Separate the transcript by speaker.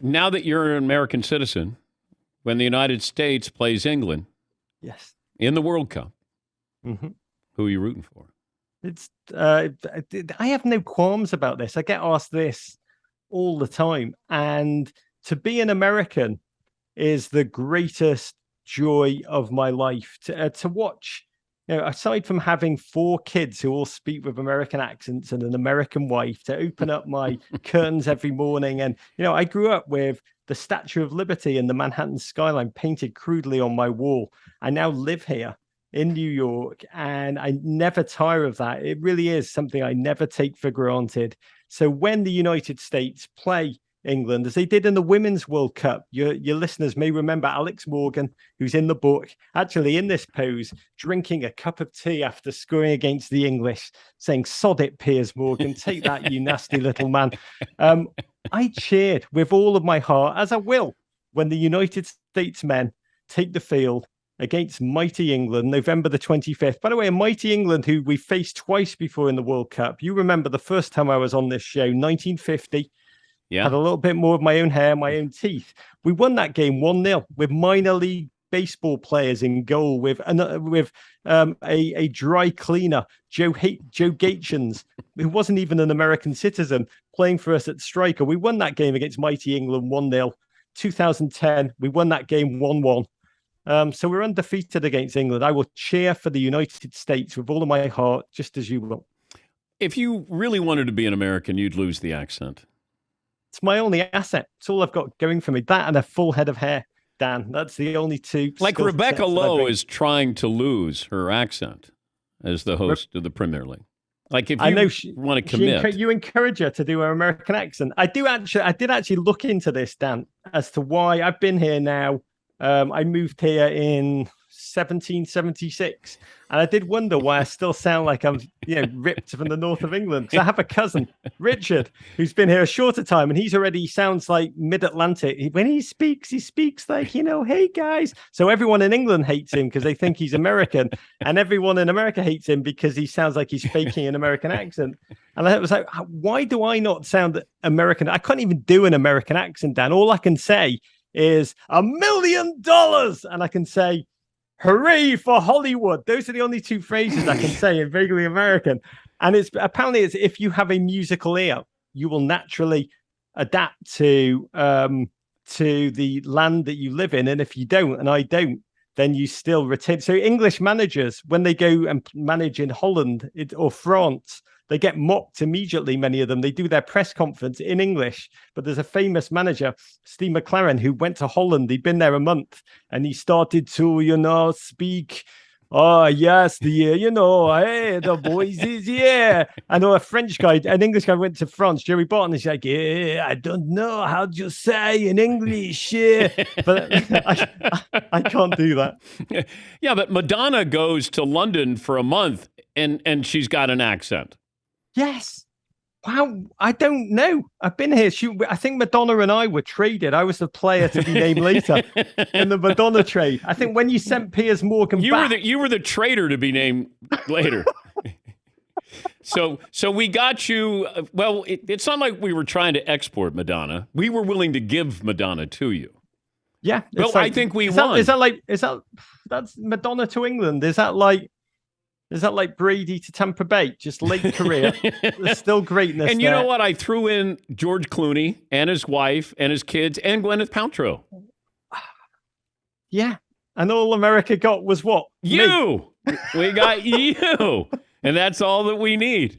Speaker 1: Now that you're an American citizen, when the United States plays England
Speaker 2: Yes.
Speaker 1: in the World Cup,
Speaker 2: Mm-hmm.
Speaker 1: who are you rooting for?
Speaker 2: It's I have no qualms about this. I get asked this all the time, and to be an American is the greatest joy of my life. To watch, aside from having 4 kids who all speak with American accents and an American wife, to open up my curtains every morning, and I grew up with the Statue of Liberty and the Manhattan skyline painted crudely on my wall. I now live here in New York, and I never tire of that. It really is something I never take for granted. So when the United States play England, as they did in the Women's World Cup, your listeners may remember Alex Morgan, who's in the book, actually in this pose, drinking a cup of tea after scoring against the English, saying, "Sod it, Piers Morgan, take that, you nasty little man." I cheered with all of my heart, as I will, when the United States men take the field against mighty England, November the 25th. By the way, a mighty England who we faced twice before in the World Cup. You remember the first time I was on this show, 1950.
Speaker 1: Yeah.
Speaker 2: Had a little bit more of my own hair, my own teeth. We won that game 1-0 with minor league baseball players in goal, with a dry cleaner, Joe Gaetjens, who wasn't even an American citizen, playing for us at striker. We won that game against mighty England 1-0. 2010, we won that game 1-1. So we're undefeated against England. I will cheer for the United States with all of my heart, just as you will.
Speaker 1: If you really wanted to be an American, you'd lose the accent.
Speaker 2: It's my only asset. It's all I've got going for me. That and a full head of hair, Dan. That's the only two.
Speaker 1: Like Rebecca Lowe is trying to lose her accent as the host of the Premier League. Like if you want to commit,
Speaker 2: you encourage her to do her American accent. I did actually look into this, Dan, as to why I've been here now. I moved here in 1776, and I did wonder why I still sound like I'm, ripped from the north of England. Because I have a cousin, Richard, who's been here a shorter time, and he sounds like mid-Atlantic. When he speaks like, "Hey guys." So everyone in England hates him because they think he's American, and everyone in America hates him because he sounds like he's faking an American accent. And I was like, why do I not sound American? I can't even do an American accent, Dan. All I can say is $1 million, and I can say, "Hooray for Hollywood." Those are the only 2 phrases I can say in vaguely American. And it's if you have a musical ear, you will naturally adapt to the land that you live in. And if you don't, and I don't, then you still retain. So English managers, when they go and manage in Holland or France, they get mocked immediately, many of them. They do their press conference in English. But there's a famous manager, Steve McLaren, who went to Holland. He'd been there a month, and he started to, speak, "Oh, yes, hey, the boys is here." I know a French guy, an English guy went to France, Jerry Barton, and he's like, "Yeah, I don't know how to say in English." But I can't do that.
Speaker 1: Yeah, but Madonna goes to London for a month, and she's got an accent.
Speaker 2: Yes. Wow. I don't know. I've been here. I think Madonna and I were traded. I was the player to be named later in the Madonna trade. I think when you sent Piers Morgan back.
Speaker 1: You were the trader to be named later. So we got you. Well, it's not like we were trying to export Madonna. We were willing to give Madonna to you.
Speaker 2: Yeah.
Speaker 1: Well, I think we won.
Speaker 2: That's Madonna to England? Is that like Brady to Tampa Bay? Just late career. There's still greatness.
Speaker 1: And you know what? I threw in George Clooney and his wife and his kids and Gwyneth Paltrow.
Speaker 2: Yeah. And all America got was what?
Speaker 1: You. We got you. And that's all that we need.